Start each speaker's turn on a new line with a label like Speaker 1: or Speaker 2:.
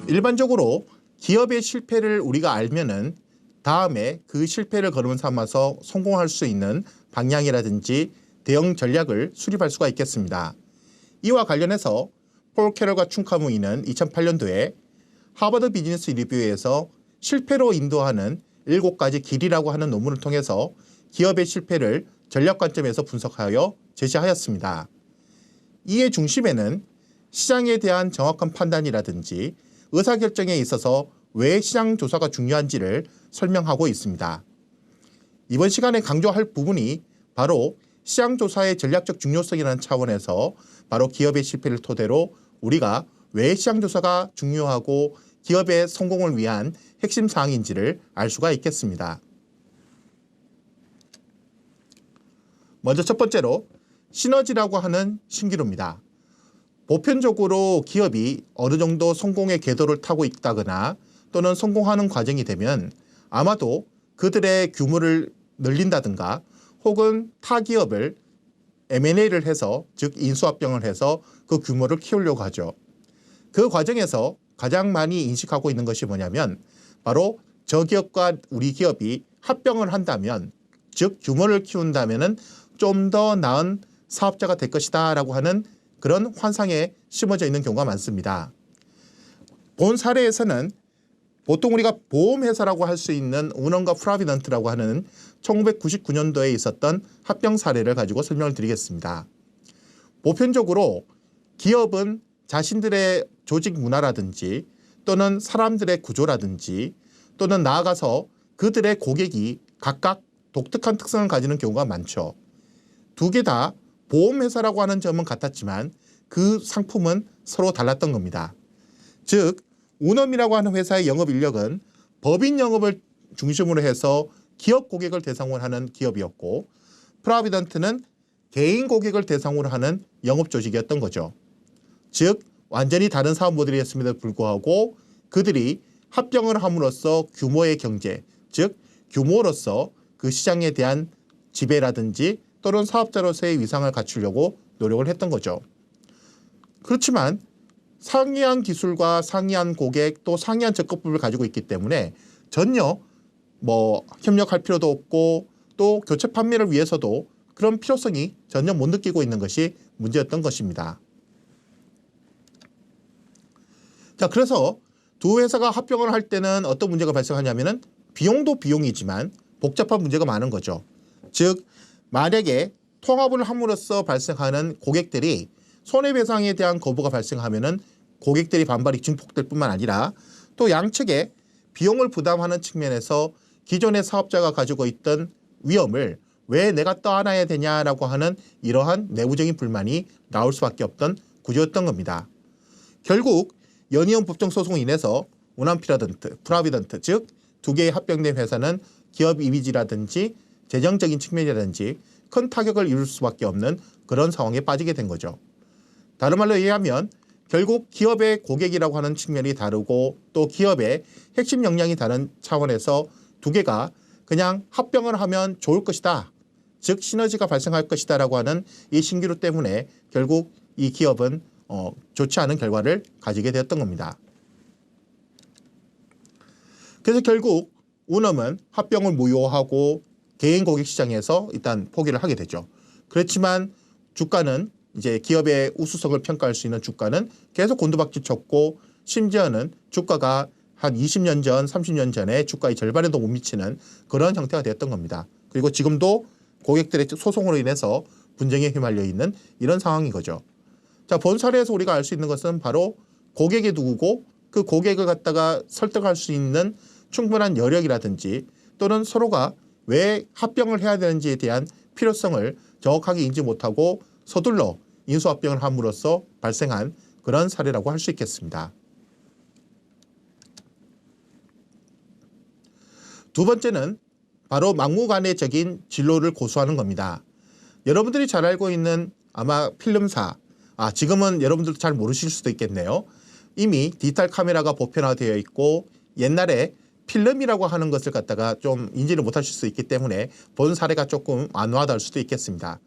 Speaker 1: 일반적으로 기업의 실패를 우리가 알면은 다음에 그 실패를 걸음 삼아서 성공할 수 있는 방향이라든지 대응 전략을 수립할 수가 있겠습니다. 이와 관련해서 폴 캐럴과 춘카무이는 2008년도에 하버드 비즈니스 리뷰에서 실패로 인도하는 7가지 길이라고 하는 논문을 통해서 기업의 실패를 전략 관점에서 분석하여 제시하였습니다. 이의 중심에는 시장에 대한 정확한 판단이라든지 의사결정에 있어서 왜 시장 조사가 중요한지를 설명하고 있습니다. 이번 시간에 강조할 부분이 바로 시장 조사의 전략적 중요성이라는 차원에서 바로 기업의 실패를 토대로 우리가 왜 시장 조사가 중요하고 기업의 성공을 위한 핵심 사항인지를 알 수가 있겠습니다. 먼저 첫 번째로 시너지라고 하는 신기루입니다. 보편적으로 기업이 어느 정도 성공의 궤도를 타고 있다거나 또는 성공하는 과정이 되면 아마도 그들의 규모를 늘린다든가 혹은 타 기업을 M&A를 해서 즉 인수합병을 해서 그 규모를 키우려고 하죠. 그 과정에서 가장 많이 인식하고 있는 것이 뭐냐면 바로 저 기업과 우리 기업이 합병을 한다면 즉 규모를 키운다면 좀 더 나은 사업자가 될 것이다 라고 하는 그런 환상에 심어져 있는 경우가 많습니다. 본 사례에서는 보통 우리가 보험회사라고 할 수 있는 운원과 프라비던트라고 하는 1999년도에 있었던 합병 사례를 가지고 설명을 드리겠습니다. 보편적으로 기업은 자신들의 조직 문화라든지 또는 사람들의 구조라든지 또는 나아가서 그들의 고객이 각각 독특한 특성을 가지는 경우가 많죠. 두 개 다 보험회사라고 하는 점은 같았지만 그 상품은 서로 달랐던 겁니다. 즉 운엄이라고 하는 회사의 영업 인력은 법인 영업을 중심으로 해서 기업 고객을 대상으로 하는 기업이었고 프라비던트는 개인 고객을 대상으로 하는 영업 조직이었던 거죠. 즉 완전히 다른 사업 모델이었음에도 불구하고 그들이 합병을 함으로써 규모의 경제, 즉 규모로서 그 시장에 대한 지배라든지 또는 사업자로서의 위상을 갖추려고 노력을 했던 거죠. 그렇지만 상이한 기술과 상이한 고객 또 상이한 접근법을 가지고 있기 때문에 전혀 협력할 필요도 없고 또 교체 판매를 위해서도 그런 필요성이 전혀 못 느끼고 있는 것이 문제였던 것입니다. 자, 그래서 두 회사가 합병을 할 때는 어떤 문제가 발생하냐면은 비용도 비용이지만 복잡한 문제가 많은 거죠. 즉 만약에 통합을 함으로써 발생하는 고객들이 손해배상에 대한 거부가 발생하면은 고객들이 반발이 증폭될 뿐만 아니라 또 양측에 비용을 부담하는 측면에서 기존의 사업자가 가지고 있던 위험을 왜 내가 떠안아야 되냐라고 하는 이러한 내부적인 불만이 나올 수밖에 없던 구조였던 겁니다. 결국 연이은 법정 소송으로 인해서 운암피라던트, 프라비던트 즉 두 개의 합병된 회사는 기업 이미지라든지 재정적인 측면이라든지 큰 타격을 입을 수밖에 없는 그런 상황에 빠지게 된 거죠. 다른 말로 얘기하면 결국 기업의 고객이라고 하는 측면이 다르고 또 기업의 핵심 역량이 다른 차원에서 두 개가 그냥 합병을 하면 좋을 것이다. 즉 시너지가 발생할 것이다 라고 하는 이 신기루 때문에 결국 이 기업은 좋지 않은 결과를 가지게 되었던 겁니다. 그래서 결국 운엄은 합병을 무효하고 개인 고객 시장에서 일단 포기를 하게 되죠. 그렇지만 주가는 이제 기업의 우수성을 평가할 수 있는 주가는 계속 곤두박질 쳤고 심지어는 주가가 한 20년 전, 30년 전에 주가의 절반에도 못 미치는 그런 형태가 되었던 겁니다. 그리고 지금도 고객들의 소송으로 인해서 분쟁에 휘말려 있는 이런 상황인 거죠. 자, 본 사례에서 우리가 알 수 있는 것은 바로 고객이 누구고 그 고객을 갖다가 설득할 수 있는 충분한 여력이라든지 또는 서로가 왜 합병을 해야 되는지에 대한 필요성을 정확하게 인지 못하고 서둘러 인수합병을 함으로써 발생한 그런 사례라고 할 수 있겠습니다. 두 번째는 바로 막무가내적인 진로를 고수하는 겁니다. 여러분들이 잘 알고 있는 아마 필름사, 지금은 여러분들도 잘 모르실 수도 있겠네요. 이미 디지털 카메라가 보편화되어 있고 옛날에 필름이라고 하는 것을 갖다가 좀 인지를 못하실 수 있기 때문에 본 사례가 조금 안 와닿을 수도 있겠습니다.